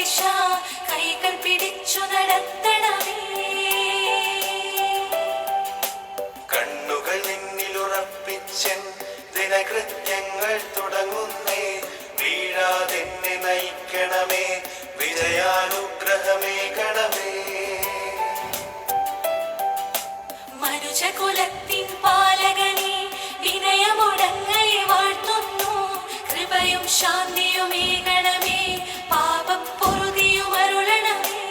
സർവേശ കൈകൾ പിടിച്ചു നടത്തണമേ. കണ്ണുകൾ നിന്നിലുറപ്പിച്ചൻ ദിനകൃത്യങ്ങൾ തുടങ്ങുന്നേ. വീഴാതെന്നെ നയിക്കണമേ, വിജയാനുഗ്രഹമേകണമേ. മനുജകുലത്തിൻ പാലകനെ വിനയമുടങ്ങയെ വാഴ്ത്തുന്നു. കൃപയും ശാന്തിയുമേകണമേ, പാപപ്പൊറുതിയുമരുളണമേ.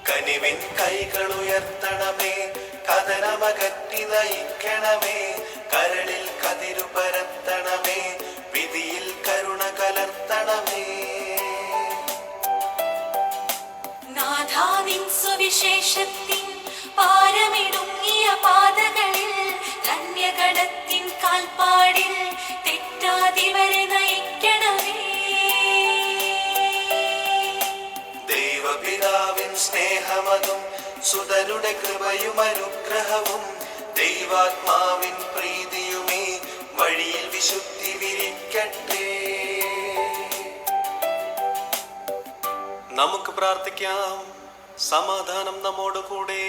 കനിവിൻ കൈകളുയർത്തണമേ, കഥനമകറ്റി നയിക്കണമേ. കരളിൽ കതിരു പരത്തണമേ, വിധിയിൽ കരുണ കലർത്തണമേ. നാഥാ നിൻ സുവിശേഷത്തിൻ പാരമിടുങ്ങിയ പാതകളിൽ ധന്യഗണത്തിൻ കാൽപ്പാടിൽ തെറ്റാതിവരെ നയിക്കണമേ. ദൈവപിതാവിൻ സ്നേഹമതും സുതനുടെ കൃപയും അനുഗ്രഹവും ദൈവാത്മാവിൻ പ്രീതിയുമേ വഴിയിൽ വിശുദ്ധി വിരിക്കട്ടെ. നമുക്ക് പ്രാർത്ഥിക്കാം. സമാധാനം നമ്മോട് കൂടെ.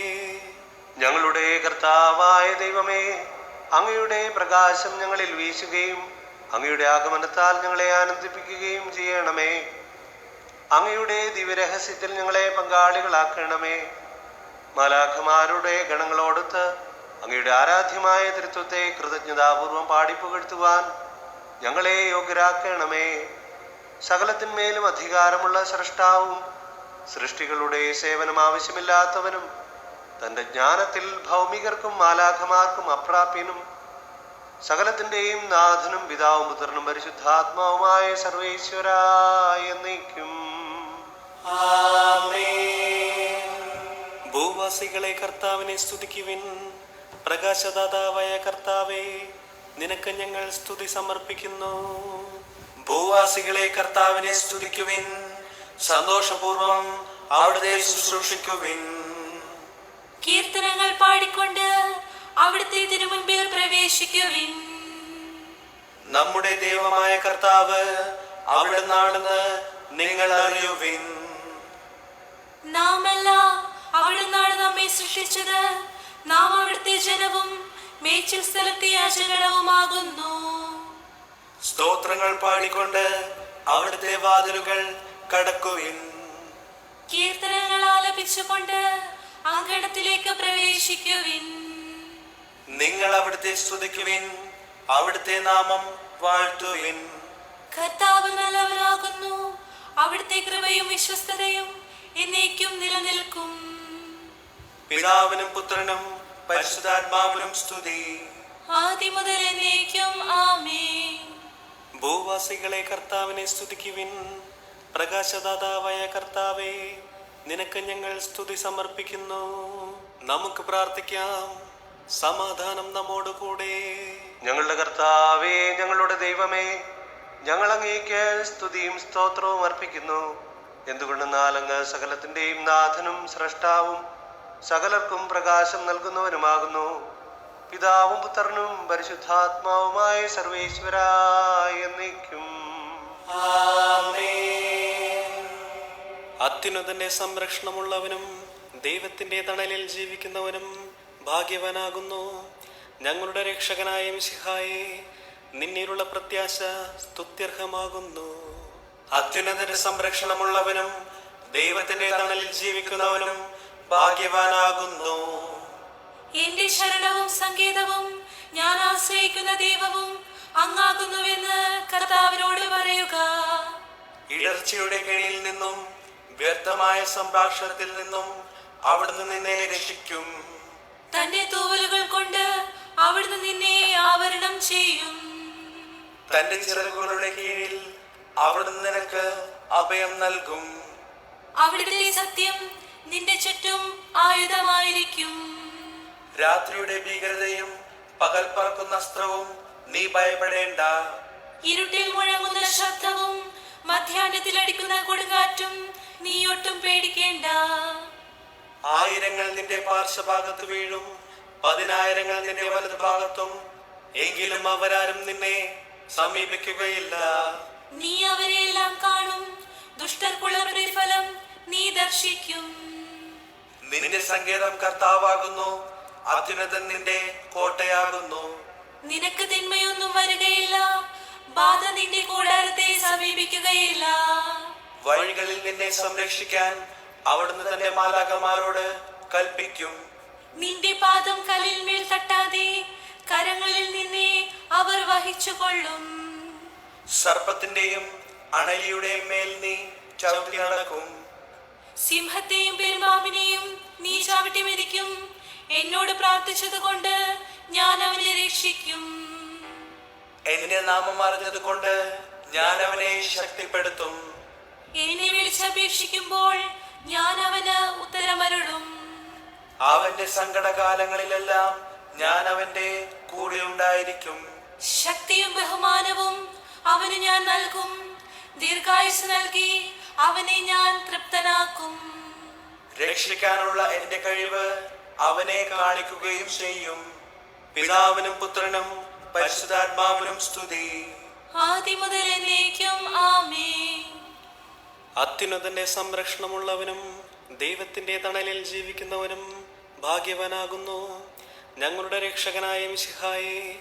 ഞങ്ങളുടെ കർത്താവായ ദൈവമേ, അങ്ങയുടെ പ്രകാശം ഞങ്ങളിൽ വീശുകയും അങ്ങയുടെ ആഗമനത്താൽ ഞങ്ങളെ ആനന്ദിപ്പിക്കുകയും ചെയ്യണമേ. അങ്ങയുടെ ദിവ്യരഹസ്യത്തിൽ ഞങ്ങളെ പങ്കാളികളാക്കണമേ. മാലാഖമാരുടെ ഗണങ്ങളോടൊത്ത് അങ്ങയുടെ ആരാധ്യമായ തൃത്വത്തെ കൃതജ്ഞതാപൂർവം പാടിപ്പുകഴ്ത്തുവാൻ ഞങ്ങളെ യോഗ്യരാക്കണമേ. സകലത്തിന്മേലും അധികാരമുള്ള സ്രഷ്ടാവും സൃഷ്ടികളുടെ സേവനം ആവശ്യമില്ലാത്തവനും തൻ്റെ ജ്ഞാനത്തിൽ ഭൗമികർക്കും മാലാഖമാർക്കും അപ്രാപ്യനും സകലത്തിൻ്റെയും നാഥനും പിതാവും പുത്രനും പരിശുദ്ധാത്മാവുമായ സർവേശ്വരായ എന്നേക്കും ആമേൻ. ഭൂവാസികളെ കർത്താവിനെ സ്തുതിക്കുവിൻ. പ്രകാശദാതാവായ കർത്താവേ, നിനക്ക് ഞങ്ങൾ സ്തുതി സമർപ്പിക്കുന്നു. ഭൂവാസികളെ കർത്താവിനെ സ്തുതിക്കുവിൻ, സന്തോഷപൂർവം അവിടുത്തെ ശുശ്രൂഷിക്കുവിൻ. കീർത്തനങ്ങൾ പാടിക്കൊണ്ട് അവിടുത്തെ തിരുമുൻപിൽ പ്രവേശിക്കുവിൻ. നമ്മുടെ ദൈവമായ കർത്താവ് അവിടുന്നാണെന്ന് നിങ്ങൾ അറിയുവിൻ. നാമല്ല, അവിടുന്നാണ് നമ്മെ സൃഷ്ടിച്ചത്. നാം അവിടുത്തെ ജനവും മേച്ചിൽ സ്ഥലത്തെ യാചകണവുമാകുന്നു. സ്തോത്രങ്ങൾ പാടിക്കൊണ്ട് അവിടുത്തെ വാതിലുകൾ കടക്കുവിൻ. കീർത്തനങ്ങൾ ആലപിച്ചുകൊണ്ട് അങ്കണത്തിലേക്ക് പ്രവേശിക്കുവിൻ. നിങ്ങൾ അവിടുത്തെ സ്തുതിക്കുവിൻ, അവിടുത്തെ നാമം വാഴ്ത്തുവിൻ. കർത്താവ് നല്ലവനാകുന്നു. അവിടുത്തെ കൃപയും വിശ്വസ്തതയും എന്നേക്കും നിലനിൽക്കും. പിതാവിനും പുത്രനും പരിശുദ്ധാത്മാവിനും സ്തുതി. ആദ്യം മുതൽ എന്നേക്കും ആമേൻ. ഭൂവാസികളെ കർത്താവിനെ സ്തുതിക്കുവിൻ. പ്രകാശദാതാവായ കർത്താവേ, നിനക്ക് ഞങ്ങൾ സ്തുതി സമർപ്പിക്കുന്നു. നമുക്ക് പ്രാർത്ഥിക്കാം. സമാധാനം നമ്മോട് കൂടെ. ഞങ്ങളുടെ കർത്താവേ, ഞങ്ങളുടെ ദൈവമേ, ഞങ്ങൾ അങ്ങേക്ക് സ്തുതിയും സ്തോത്രവും അർപ്പിക്കുന്നു. എന്തുകൊണ്ടെന്നാൽ അങ്ങ് സകലത്തിൻ്റെയും നാഥനും സ്രഷ്ടാവും സകലർക്കും പ്രകാശം നൽകുന്നവനുമാകുന്നു. പിതാവും പുത്രനും പരിശുദ്ധാത്മാവുമായ സർവേശ്വരായ എന്നേക്കും ആമേൻ. അത്യുന്നതന്റെ സംരക്ഷണമുള്ളവനും ദൈവത്തിന്റെ തണലിൽ ജീവിക്കുന്നവനും ഭാഗ്യവാനാകുന്നു. ഞങ്ങളുടെ രക്ഷകനായ മിശിഹായേ, നിന്നിലുള്ള പ്രത്യാശ സ്തുത്യർഹമാകുന്നു. അത്യുന്നതന്റെ സംരക്ഷണമുള്ളവനും ദൈവത്തിന്റെ തണലിൽ ജീവിക്കുന്നവനും ഭാഗ്യവാനാകുന്നു. എന്റെ ശരണവും സങ്കേതവും ഞാൻ ആശ്രയിക്കുന്ന ദൈവവും അങ്ങാകുന്നുവെന്ന് കർത്താവിനോട് പറയുക. ഇടർച്ചയുടെ കെണിയിൽ നിന്നും വ്യർത്ഥമായ സംഭാഷണത്തിൽ നിന്നും അവിടുന്ന് നിന്നെ രക്ഷിക്കും. തന്റെ തൂവലുകൾ കൊണ്ട് അവിടുന്ന് നിന്നെ ആവരണം ചെയ്യും. തന്റെ ചിറകുകളുടെ കീഴിൽ അവിടുന്ന് നിനക്ക് അഭയം നൽകും. അവിടുത്തെ സത്യം നിന്റെ ചുറ്റും ആയുധമായിരിക്കും. രാത്രിയുടെ ഭീകരതയും പകൽ പറക്കുന്ന അസ്ത്രവും നീ ഭയപ്പെടേണ്ട. ഇരുട്ടിൽ മുഴങ്ങുന്ന ശബ്ദവും മധ്യാഹ്നത്തിൽ അടിക്കുന്ന കൊടുങ്കാറ്റും നീ ഒട്ടും പേടിക്കേണ്ട. ആയിരങ്ങൾ നിന്റെ പാർശ്വഭാഗത്ത് വീഴും, 10,000 നിന്റെ വലതുഭാഗത്തും, എങ്കിലും അവരാരും നിന്നെ സമീപിക്കുകയില്ല. നീ അവരെയെല്ലാം ദർശിക്കും. നിന്റെ സങ്കേതം കർത്താവാകുന്നു, അത്യുന്നതൻ നിന്റെ കോട്ടയാകുന്നു. നിനക്ക് തിന്മയൊന്നും വരുകയില്ല, ബാധ നിന്റെ കൂടാരത്തെ സമീപിക്കുകയില്ല. വഴികളിൽ നിന്നെ സംരക്ഷിക്കാൻ അവിടുന്ന് തന്റെ മാലാഖമാരോട് കൽപ്പിക്കും. നിന്റെ പാദം കല്ലിന്മേൽ തട്ടാതെ കരങ്ങളിൽ നിന്നെ അവർ വഹിച്ചുകൊള്ളും. സർപ്പത്തിന്റെയും അണലിയുടെയും മേൽ നീ ചവിട്ടി നടക്കും. സിംഹത്തെയും പെരുമ്പാമ്പിനെയും നീ ചവിട്ടി മെതിക്കും. എന്നോട് പ്രാർത്ഥിച്ചതുകൊണ്ട് ഞാൻ അവനെ രക്ഷിക്കും. എന്റെ നാമം അറിഞ്ഞത് കൊണ്ട് ഞാൻ അവനെ ശക്തിപ്പെടുത്തും. എന്നെ വിളിച്ചപേക്ഷിക്കുമ്പോൾ ഞാൻ അവന് ഉത്തരമരുളും. അവന്റെ സങ്കടകാലങ്ങളിലെല്ലാം ഞാൻ അവന്റെ കൂടെ ഉണ്ടായിരിക്കും. ശക്തിയും ബഹുമാനവും അവന് ഞാൻ നൽകും. ദീർഘായുസ് നൽകി അവനെ ഞാൻ തൃപ്തനാക്കും. രക്ഷിക്കാനുള്ള എന്റെ കഴിവ് അവനെ കാണിക്കുകയും ചെയ്യും. പിതാവിനും പുത്രനും പരിശുദ്ധാത്മാവിനും സ്തുതി. ആദ്യം മുതൽ എന്നേക്കും ആമേൻ. അത്യുന്നതന്റെ സംരക്ഷണമുള്ളവനും ദൈവത്തിന്റെ തണലിൽ ജീവിക്കുന്നവനും ഭാഗ്യവാനാകുന്നു. ഞങ്ങളുടെ രക്ഷകനായ മിശിഹായേ,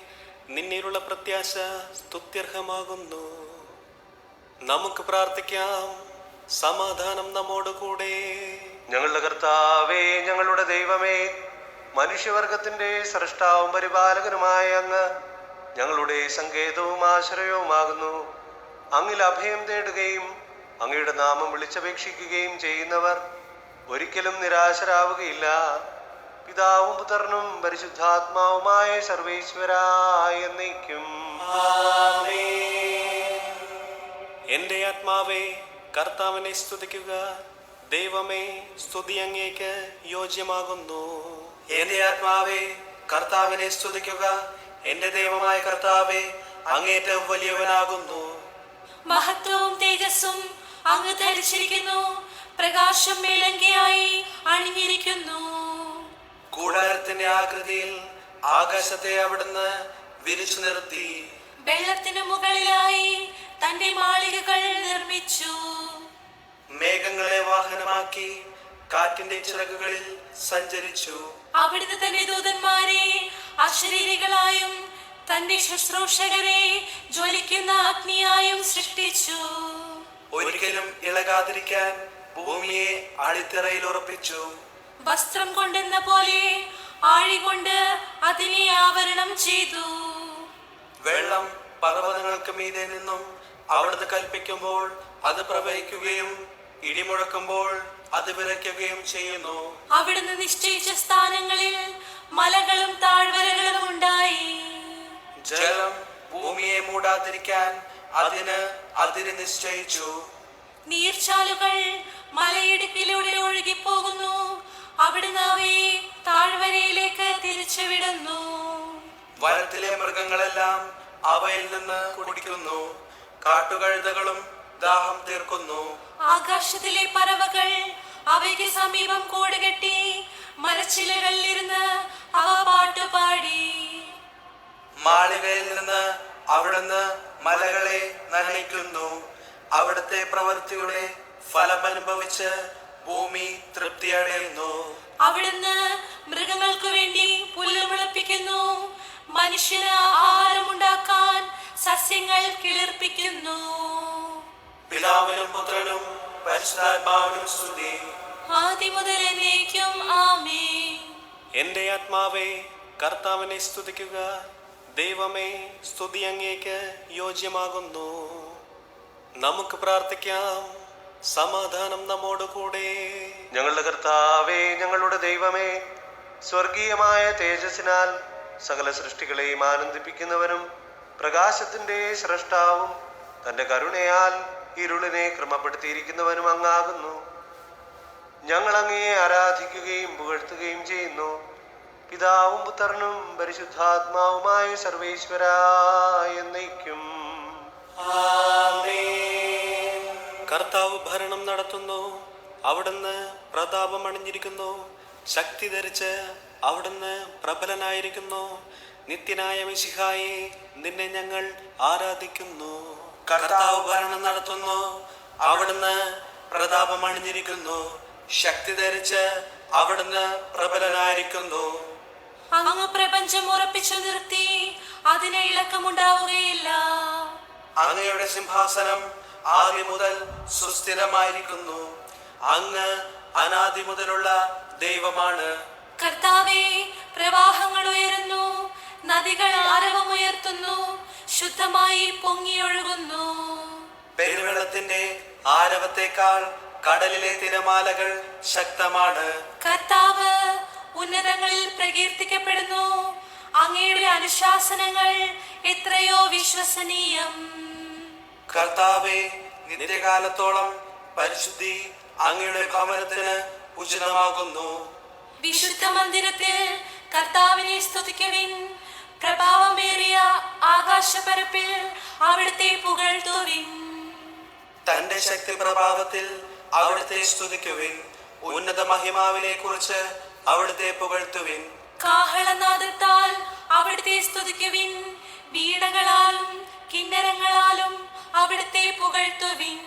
നിന്നിലുള്ള പ്രത്യാശ സ്തുത്യർഹമാകുന്നു. നമുക്ക് പ്രാർത്ഥിക്കാം. സമാധാനം നമ്മോട് കൂടെ. ഞങ്ങളുടെ കർത്താവേ, ഞങ്ങളുടെ ദൈവമേ, മനുഷ്യവർഗത്തിന്റെ സൃഷ്ടാവും പരിപാലകനുമായ അങ്ങ് ഞങ്ങളുടെ സങ്കേതവും ആശ്രയവുമാകുന്നു. അങ്ങിൽ അഭയം തേടുകയും അങ്ങയുടെ നാമം വിളിച്ചപേക്ഷിക്കുകയും ചെയ്യുന്നവർ ഒരിക്കലും നിരാശരാവുകയില്ല. പിതാവും പുത്രനും പരിശുദ്ധാത്മാവുമായ സർവേശ്വരായ എന്നേക്കും. എൻ്റെ ആത്മാവേ, കർത്താവിനെ സ്തുതിക്കുക. ദൈവമേ, സ്തുതി അങ്ങേക്ക് യോജ്യമാകുന്നു. എന്റെ ആത്മാവേ, കർത്താവിനെ സ്തുതിക്കുക. എന്റെ ദൈവമായ കർത്താവേ, അങ്ങേറ്റവും വലിയവനാകുന്നു. മഹത്വവും തേജസ്സും അങ്ങ് ധരിച്ചിരിക്കുന്നു. പ്രകാശം മേലങ്കിയായി അണിഞ്ഞിരിക്കുന്നു. കൂടാരത്തിന്റെ ആകൃതിയിൽ ആകാശത്തെ അവിടുന്ന് വിരിച്ചു നിർത്തി. വെള്ളത്തിനു മുകളിലായി തന്റെ മാളികകൾ നിർമ്മിച്ചു. മേഘങ്ങളെ വാഹനമാക്കി കാറ്റിന്റെ ചിറകുകളിൽ സഞ്ചരിച്ചു. അവിടുന്ന് തന്റെ ദൂതന്മാരെ അശരീരികളായും തന്റെ ശുശ്രൂഷകരെ ജ്വലിക്കുന്ന അഗ്നിയായും സൃഷ്ടിച്ചു. ഒരിക്കലും ഇളകാതിരിക്കാൻ ഭൂമിയെ അടിത്തറയിൽ ഉറപ്പിച്ചു. വസ്ത്രം കൊണ്ടെന്ന പോലെ ആഴികൊണ്ട് അതിനെ ആവരണം ചെയ്തു. വെള്ളം പർവ്വതങ്ങൾക്ക് മീതെ നിന്നും അവിടുന്ന് കൽപ്പിക്കുമ്പോൾ അത് പ്രവഹിക്കുകയും ഇടിമുഴക്കുമ്പോൾ അത് വിറയ്ക്കുകയും ചെയ്യുന്നു. അവിടുന്ന് നിശ്ചയിച്ച സ്ഥാനങ്ങളിൽ മലകളും താഴ്വരകളും ഉണ്ടായി. ജലം ഭൂമിയെ മൂടാതിരിക്കാൻ അതിന് അതിര് നിശ്ചയിച്ചു. നീർച്ചാലുകൾ മലയിടുക്കിലൂടെ ഒഴുകിപ്പോകുന്നു. അവിടുന്ന് അവയെ താഴ്വരയിലേക്ക് തിരിച്ചുവിടുന്നു. വനത്തിലെ മൃഗങ്ങളെല്ലാം അവയിൽ നിന്ന് കുടിക്കുന്നു. കാട്ടുകഴുതകളും ദാഹം തീർക്കുന്നു. ആകാശത്തിലെ പറവകൾ അവയ്ക്ക് സമീപം കൂടുകെട്ടി മരച്ചിലകളിലിരുന്ന് അവ പാട്ടുപാടി. മാളികയിൽ നിന്ന് അവിടുന്ന് മലകളെ നനയിക്കുന്നു. അവിടുത്തെ പ്രവൃത്തിയുടെ ഫലമനുഭവിച്ച് ഭൂമി തൃപ്തിയടയുന്നു. അവിടുന്ന് മൃഗങ്ങൾക്കു വേണ്ടി പുല്ല് മുളപ്പിക്കുന്നു. മനുഷ്യന് ആഹാരമുണ്ടാക്കാൻ സസ്യങ്ങൾ കിളിർപ്പിക്കുന്നു. പിതാവിനും പുത്രനും പരിശുദ്ധാത്മാവിനും സ്തുതി. ആദ്യം മുതൽ എന്നേക്കും ആമേൻ. എൻ്റെ ആത്മാവേ, കർത്താവിനെ സ്തുതിക്കുക. ദൈവമേ, സ്തുതി അങ്ങേക്ക് യോജ്യമാകുന്നു. നമുക്ക് പ്രാർത്ഥിക്കാം. സമാധാനം നമ്മോട് കൂടെ. ഞങ്ങളുടെ കർത്താവേ, ഞങ്ങളുടെ ദൈവമേ, സ്വർഗീയമായ തേജസ്സിനാൽ സകല സൃഷ്ടികളെയും ആനന്ദിപ്പിക്കുന്നവനും പ്രകാശത്തിന്റെ സ്രഷ്ടാവും തന്റെ കരുണയാൽ ഇരുളിനെ ക്രമപ്പെടുത്തിയിരിക്കുന്നവനും അങ്ങാകുന്നു. ഞങ്ങൾ അങ്ങയെ ആരാധിക്കുകയും പുകഴ്ത്തുകയും ചെയ്യുന്നു. പിതാവും പുത്രനും പരിശുദ്ധാത്മാവുമായ സർവേശ്വരായ എന്നേക്കും. കർത്താവ് ഭരണം നടത്തുന്നു. അവിടുന്ന് പ്രതാപം അണിഞ്ഞിരിക്കുന്നു. ശക്തി ധരിച്ച് അവിടുന്ന് പ്രബലനായിരിക്കുന്നു. നിത്യനായ മിശിഹായെ, നിന്നെ ഞങ്ങൾ ആരാധിക്കുന്നു. കർത്താവ് ഭരണം നടത്തുന്നു. അവിടുന്ന് പ്രതാപം അണിഞ്ഞിരിക്കുന്നു. ശക്തി ധരിച്ച് അവിടുന്ന് പ്രബലനായിരിക്കുന്നു. അങ്ങ് പ്രപഞ്ചം ഉറപ്പിച്ചു നിർത്തി, അതിന് ഇളക്കമുണ്ടാവുകയില്ല. അങ്ങയുടെ സിംഹാസനം ആദ്യം മുതൽ സുസ്ഥിരമായിരിക്കുന്നു. അങ്ങ് അനാദി മുതലുള്ള ദൈവമാണ്. കർത്താവേ, പ്രവാഹങ്ങൾ ഉയരുന്നു, നദികൾ ആരവമുയർത്തുന്നു, ശുദ്ധമായി പൊങ്ങിയൊഴുകുന്നു. പെരുവെള്ളത്തിന്റെ ആരവത്തേക്കാൾ കടലിലെ തിരമാലകൾ ശക്തമാണ്. കർത്താവ് ഉന്നതങ്ങളിൽ പ്രകീർത്തിക്കപ്പെടുന്നു, അങ്ങയുടെ അനുശാസനങ്ങൾ എത്രയോ വിശ്വസനീയം. കർത്താവേ, നിത്യകാലത്തോളം പരിശുദ്ധി അങ്ങയുടെ ഭവനത്തിന് ഉചിതമാകുന്നു. വിശുദ്ധ മന്ദിരത്തിൽ കർത്താവിനെ സ്തുതിക്കുവിൻ, പ്രഭാവമേറിയ ആകാശപരപ്പിൽ അവിടുത്തെ പുകഴ്ത്തുവിൻ. തന്റെ ശക്തി പ്രഭാവത്തിൽ അവിടുത്തെ സ്തുതിക്കുവിൻ. ഉന്നത മഹിമാവിനെ കുറിച്ച് അവിടുത്തെ പുകഴ്ത്തുവിൻ. കാഹളനാദത്താൽ അവിടുത്തെ സ്തുതിക്കുവിൻ, വീണകളാലും കിന്നരങ്ങളാലും അവിടുത്തെ പുകഴ്ത്തുവിൻ.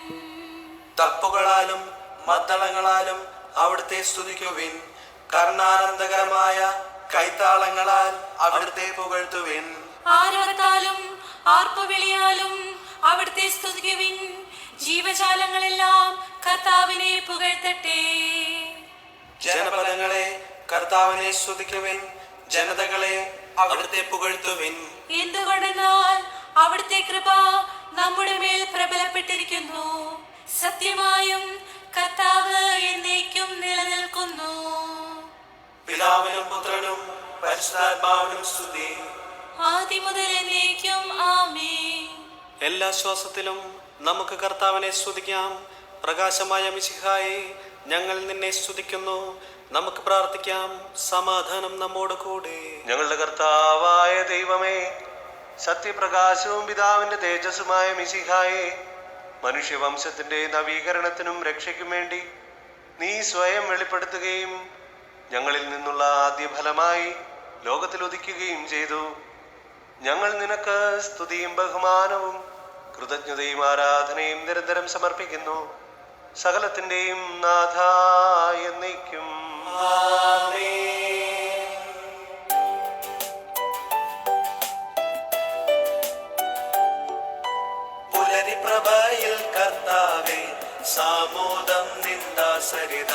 തപ്പുകളാലും മദ്ദളങ്ങളാലും അവിടുത്തെ സ്തുതിക്കുവിൻ. കർണാനന്ദകരമായ കൈത്താളങ്ങളാൽ അവിടുത്തെ പുകഴ്ത്തുവിൻ. ആരവത്താലും ആർപ്പുവിളിയാലും അവിടുത്തെ സ്തുതിക്കുവിൻ. ജീവജാലങ്ങളെല്ലാം കർത്താവിനെ പുകഴ്ത്തട്ടെ. ജനപദങ്ങളെ കർത്താവിനെ സ്തുതിക്കുവിൻ. ജനതകളെ അവിടുത്തെ പുകഴ്ത്തുവിൻ. എന്തുകൊണ്ടെന്നാൽ അവിടുത്തെ കൃപ നമ്മുടെ മേൽ പ്രബലപ്പെട്ടിരിക്കുന്നു. സത്യമായും കർത്താവ് എന്നേക്കും നിലനിൽക്കുന്നു. പിതാവിനും പുത്രനും പരിശുദ്ധാത്മാവിനും സ്തുതി. ആദ്യം മുതൽ എന്നേക്കും ആമേൻ. എല്ലാ ശ്വാസത്തിലും നമുക്ക് കർത്താവിനെ സ്തുതിക്കാം. പ്രകാശമായ മിശിഹായെ, ഞങ്ങൾ നിന്നെ സ്തുതിക്കുന്നു. നമുക്ക് പ്രാർത്ഥിക്കാം. സമാധാനം നമ്മോട് കൂടെ. ഞങ്ങളുടെ കർത്താവായ ദൈവമേ, സത്യപ്രകാശവും പിതാവിന്റെ തേജസ്സുമായ മിശിഹായെ, മനുഷ്യവംശത്തിന്റെ നവീകരണത്തിനും രക്ഷയ്ക്കും വേണ്ടി നീ സ്വയം വെളിപ്പെടുത്തുകയും ഞങ്ങളിൽ നിന്നുള്ള ആദ്യ ഫലമായി ലോകത്തിൽ ഉദിക്കുകയും ചെയ്തു. ഞങ്ങൾ നിനക്ക് സ്തുതിയും ബഹുമാനവും കൃതജ്ഞതയും ആരാധനയും നിരന്തരം സമർപ്പിക്കുന്നു. സകലത്തിന്റെയും നാഥ എന്നേക്കും. പുലരിപ്രഭയിൽ കർത്താവേ, സാമോദം നിന്ദാസരിത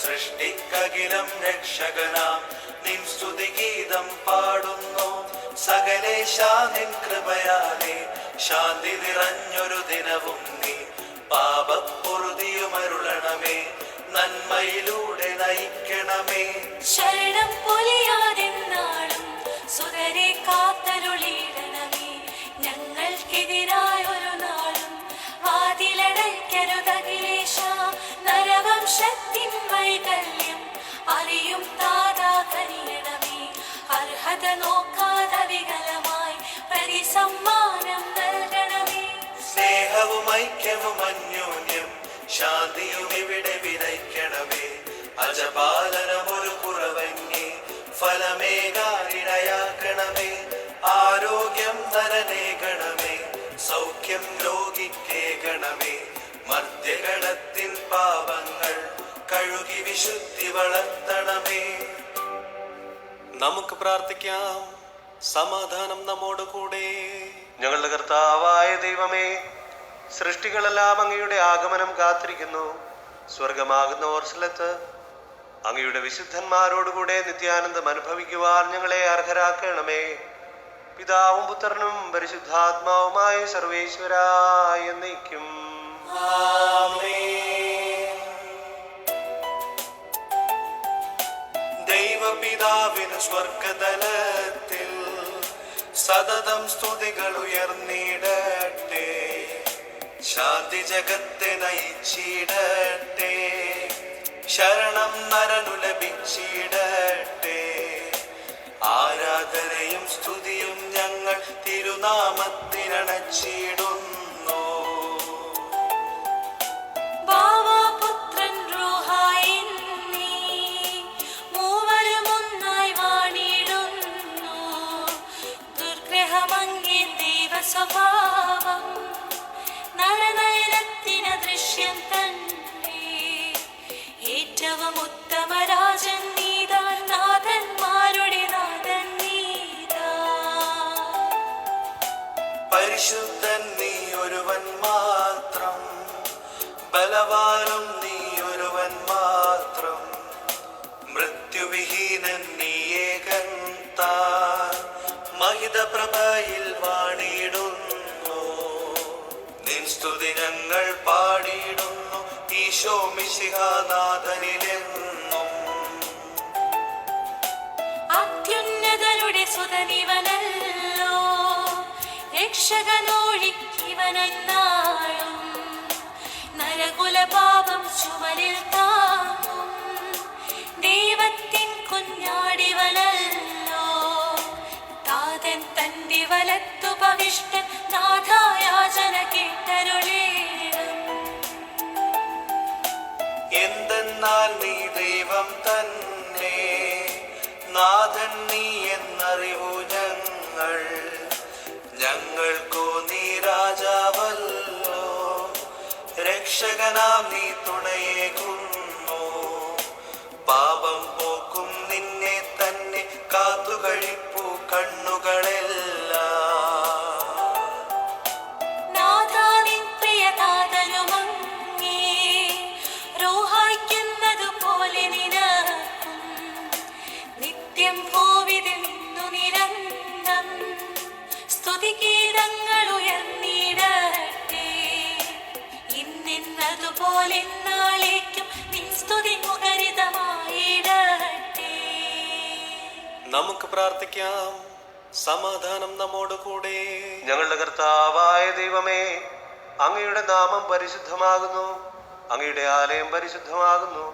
സൃഷ്ടിക്കകിലം രക്ഷകനാം നിൻ സ്തുതിഗീതം പാടുന്നു. സകലേശ നിൻ കൃപയാലേ ശാന്തി നിറഞ്ഞൊരു ദിനവും നീ പാപപ്പൊറുതിയുമരുളണമേ. നന്മയിലൂടെ നയിക്കണമേ. ശരണം പൊലിയാതെന്നാളും സുതരെ കാത്തരുളിയിടണമേ. ഞങ്ങൾക്കെതിരായൊരു നാളും വാതിലടയ്ക്കരുതഖിലേശ. നരവംശത്തിൻ വൈകല്യം അറിയും താതാ കനിയണമേ. അർഹത നോക്കാതെ വികലമായി പ്രതിസമ്മാനം നൽകണമേ. സ്നേഹവും ഐക്യവും അന്യോന്യം ശാന്തിയും ഇവിടെ വിതയ്ക്കണമേ. അജപാലനമൊരു കുറവന്യേ ഫലമേകാനിടയാക്കണമേ. ആരോഗ്യം നരനേകണമേ, സൗഖ്യം രോഗിക്കേകണമേ. മർത്യഗണത്തിൻ പാപങ്ങൾ കഴുകി വിശുദ്ധി വളർത്തണമേ. നമുക്ക് പ്രാർത്ഥിക്കാം. സമാധാനം നമ്മോട് കൂടെ. ഞങ്ങളുടെ കർത്താവായ ദൈവമേ, സൃഷ്ടികളെല്ലാം അങ്ങയുടെ ആഗമനം കാത്തിരിക്കുന്നു. സ്വർഗമാകുന്ന ഓർസലത്ത് അങ്ങയുടെ വിശുദ്ധന്മാരോടുകൂടെ നിത്യാനന്ദം അനുഭവിക്കുവാൻ ഞങ്ങളെ അർഹരാക്കണമേ. പിതാവും പുത്രനും പരിശുദ്ധാത്മാവുമായ സർവേശ്വരായ എന്നേക്കും. ദൈവപിതാവിന് സ്വർഗതലത്തിൽ സതതം സ്തുതികൾ ഉയർന്നിടട്ടെ. ശാന്തി ജഗത്തെ നയിച്ചിടട്ടെ. ശരണം നരനു ലഭിച്ചിടട്ടെ. ആരാധനയും സ്തുതിയും ഞങ്ങൾ തിരുനാമത്തിനണച്ചിടുന്നു. ബാവാപുത്രൻ റൂഹായി നീ മൂവരും ഒന്നായി വാണിടുന്നു. ദുർഗ്രഹമങ്ങേ ദൈവസ്വഭാവം നരനയനത്തിന് ദൃശ്യം തന്നെ. ഏറ്റ ബലവാനും നീ ഒരുവൻ മാത്രം, മൃത്യുവിഹീനൻ നീ ഏകൻ താൻ. മഹിത പ്രഭയിൽ വാണിടുന്നു, നിൻ സ്തുതി ഞങ്ങൾ പാടിയിടുന്നു. ഈശോ മിശിഹാനാഥനിലെന്നും അത്യുന്നതരുടെ സുതനിവനല്ലോ, രക്ഷകനോഴിക്കിവനെന്നാളും. നരകുലപാപം ചുമലിൽ താങ്ങും ദൈവത്തിൻ കുഞ്ഞാടിവനല്ലോ. താതൻ തന്റെ വലത്തു ഭവിഷ്ടൻ നാഥായാചന കേട്ടരുളേണം. എന്തെന്നാൽ നീ ദൈവം തന്നെ, നാഥൻ നീ എന്നറിവു ഞങ്ങൾ. ഞങ്ങൾക്കു നീ രാജാവല്ലോ, രക്ഷകനാം നീ തുണയേകുന്നു. പാപം പോക്കും നിന്നെ തന്നെ കാത്തുകഴിപ്പു കണ്ണുകളെല്ലാം. നാഥാനിൻ പ്രിയതാതനുമങ്ങേ, റൂഹായ്ക്കുന്നതുപോലെ നിനക്കും. നിത്യം ഭൂവിതിൽ നിന്നു നിരന്തം സ്തുതിഗീതങ്ങൾ ഉയർന്നിടട്ടെ. ഇന്നെന്നതുപോലെ നാളേക്കും നിൻ സ്തുതി മുഖരിതമായിടട്ടെ. നമുക്ക് പ്രാർത്ഥിക്കാം. സമാധാനം നമ്മോട് കൂടെ. ഞങ്ങളുടെ കർത്താവായ ദൈവമേ, അങ്ങയുടെ നാമം പരിശുദ്ധമാകുന്നു, അങ്ങയുടെ ആലയം പരിശുദ്ധമാകുന്നു.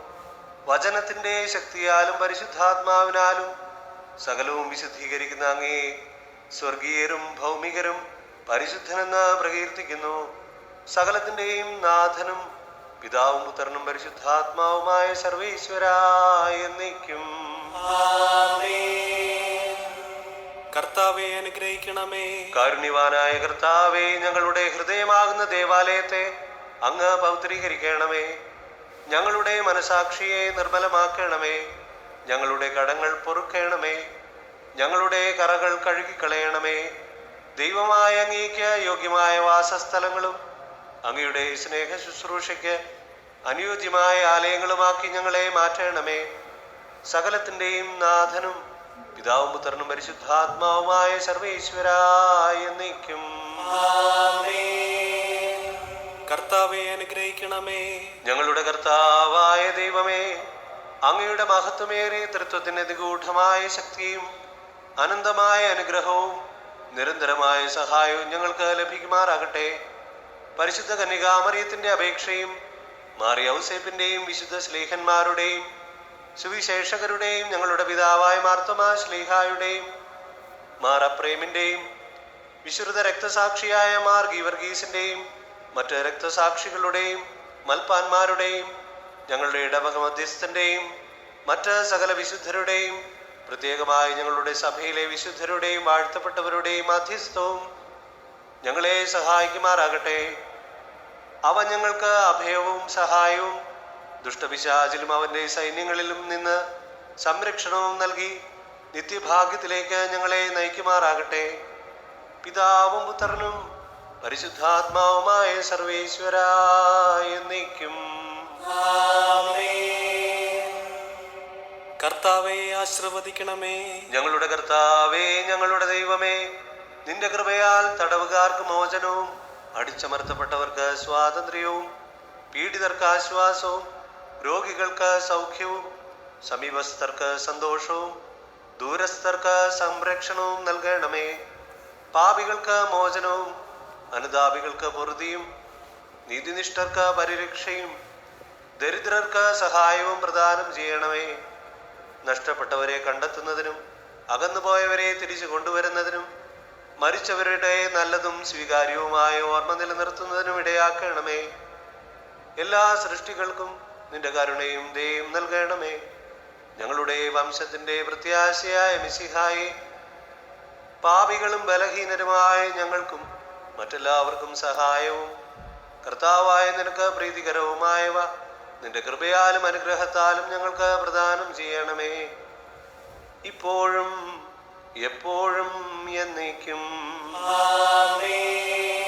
വചനത്തിന്റെ ശക്തിയാലും പരിശുദ്ധാത്മാവിനാലും സകലവും വിശുദ്ധീകരിക്കുന്ന അങ്ങേ സ്വർഗീയരും ഭൗമികരും പരിശുദ്ധനെന്ന് പ്രകീർത്തിക്കുന്നു. സകലത്തിന്റെയും നാഥനും പിതാവും പുത്രനും പരിശുദ്ധാത്മാവുമായ സർവേശ്വരായ എന്നേക്കും. കർത്താവെ അനുഗ്രഹിക്കണമേ. കാരുണ്യവാനായ കർത്താവേ, ഞങ്ങളുടെ ഹൃദയമാകുന്ന ദേവാലയത്തെ അങ്ങ് പൗത്രീകരിക്കണമേ. ഞങ്ങളുടെ മനസാക്ഷിയെ നിർമ്മലമാക്കണമേ. ഞങ്ങളുടെ കടങ്ങൾ പൊറുക്കണമേ. ഞങ്ങളുടെ കറകൾ കഴുകിക്കളയണമേ. ദൈവമായ അങ്ങേക്ക് യോഗ്യമായ വാസസ്ഥലങ്ങളും അങ്ങയുടെ സ്നേഹ ശുശ്രൂഷയ്ക്ക് അനുയോജ്യമായ ആലയങ്ങളുമാക്കി ഞങ്ങളെ മാറ്റണമേ. സകലത്തിന്റെയും നാഥനും പിതാവും പുത്രനും പരിശുദ്ധാത്മാവുമായ സർവേശ്വരായ എന്നേക്കും. കർത്താവെ അനുഗ്രഹിക്കണമേ. ഞങ്ങളുടെ കർത്താവായ ദൈവമേ, അങ്ങയുടെ മഹത്വമേറിയ തൃത്വത്തിന്റെ നിഗൂഢമായ ശക്തിയും അനന്തമായ അനുഗ്രഹവും നിരന്തരമായ സഹായവും ഞങ്ങൾക്ക് ലഭിക്കുമാറാകട്ടെ. പരിശുദ്ധ കന്യകാമറിയത്തിന്റെ അപേക്ഷയും മാറിയ ഔസേപ്പിന്റെയും വിശുദ്ധ സ്ലീഹന്മാരുടെയും സുവിശേഷകരുടെയും ഞങ്ങളുടെ പിതാവായ മാർത്തോമാ ശ്ലീഹായുടെയും മാർ അപ്രേമിന്റെയും വിശുദ്ധ രക്തസാക്ഷിയായ മാർ ഗീവർഗീസിന്റെയും മറ്റ് രക്തസാക്ഷികളുടെയും മൽപ്പാന്മാരുടെയും ഞങ്ങളുടെ ഇടവക മധ്യസ്ഥന്റെയും മറ്റ് സകല വിശുദ്ധരുടെയും പ്രത്യേകമായി ഞങ്ങളുടെ സഭയിലെ വിശുദ്ധരുടെയും വാഴ്ത്തപ്പെട്ടവരുടെയും മധ്യസ്ഥവും ഞങ്ങളെ സഹായിക്കുമാറാകട്ടെ. അവ ഞങ്ങൾക്ക് അഭയവും സഹായവും ദുഷ്ടപിശാചിലും അവന്റെ സൈന്യങ്ങളിലും നിന്ന് സംരക്ഷണവും നൽകി നിത്യഭാഗ്യത്തിലേക്ക് ഞങ്ങളെ നയിക്കുമാറാകട്ടെ. പിതാവും പുത്രനും പരിശുദ്ധാത്മാവുമായ സർവേശ്വരായ എന്നേക്കും. കർത്താവെ ആശീർവദിക്കണമേ. ഞങ്ങളുടെ കർത്താവേ, ഞങ്ങളുടെ ദൈവമേ, നിന്റെ കൃപയാൽ തടവുകാർക്ക് മോചനവും അടിച്ചമർത്തപ്പെട്ടവർക്ക് സ്വാതന്ത്ര്യവും പീഡിതർക്ക് ആശ്വാസവും രോഗികൾക്ക് സൗഖ്യവും സമീപസ്ഥർക്ക് സന്തോഷവും ദൂരസ്ഥർക്ക് സംരക്ഷണവും നൽകണമേ. പാപികൾക്ക് മോചനവും അനുതാപികൾക്ക് പൊറുതിയും നീതിനിഷ്ഠർക്ക് പരിരക്ഷയും ദരിദ്രർക്ക് സഹായവും പ്രദാനം ചെയ്യണമേ. നഷ്ടപ്പെട്ടവരെ കണ്ടെത്തുന്നതിനും അകന്നുപോയവരെ തിരിച്ചു കൊണ്ടുവരുന്നതിനും മരിച്ചവരുടെ നല്ലതും സ്വീകാര്യവുമായ ഓർമ്മ നിലനിർത്തുന്നതിനും ഇടയാക്കണമേ. എല്ലാ സൃഷ്ടികൾക്കും നിന്റെ കരുണയും ദയയും നൽകണമേ. ഞങ്ങളുടെ വംശത്തിന്റെ പ്രത്യാശയായ മിശിഹായെ, പാപികളും ബലഹീനരുമായ ഞങ്ങൾക്കും മറ്റെല്ലാവർക്കും സഹായവും കർത്താവായ നിനക്ക് പ്രീതികരവുമായവ നിന്റെ കൃപയാലും അനുഗ്രഹത്താലും ഞങ്ങൾക്ക് പ്രദാനം ചെയ്യണമേ, ഇപ്പോഴും എപ്പോഴും എന്നേക്കും. ആമേൻ.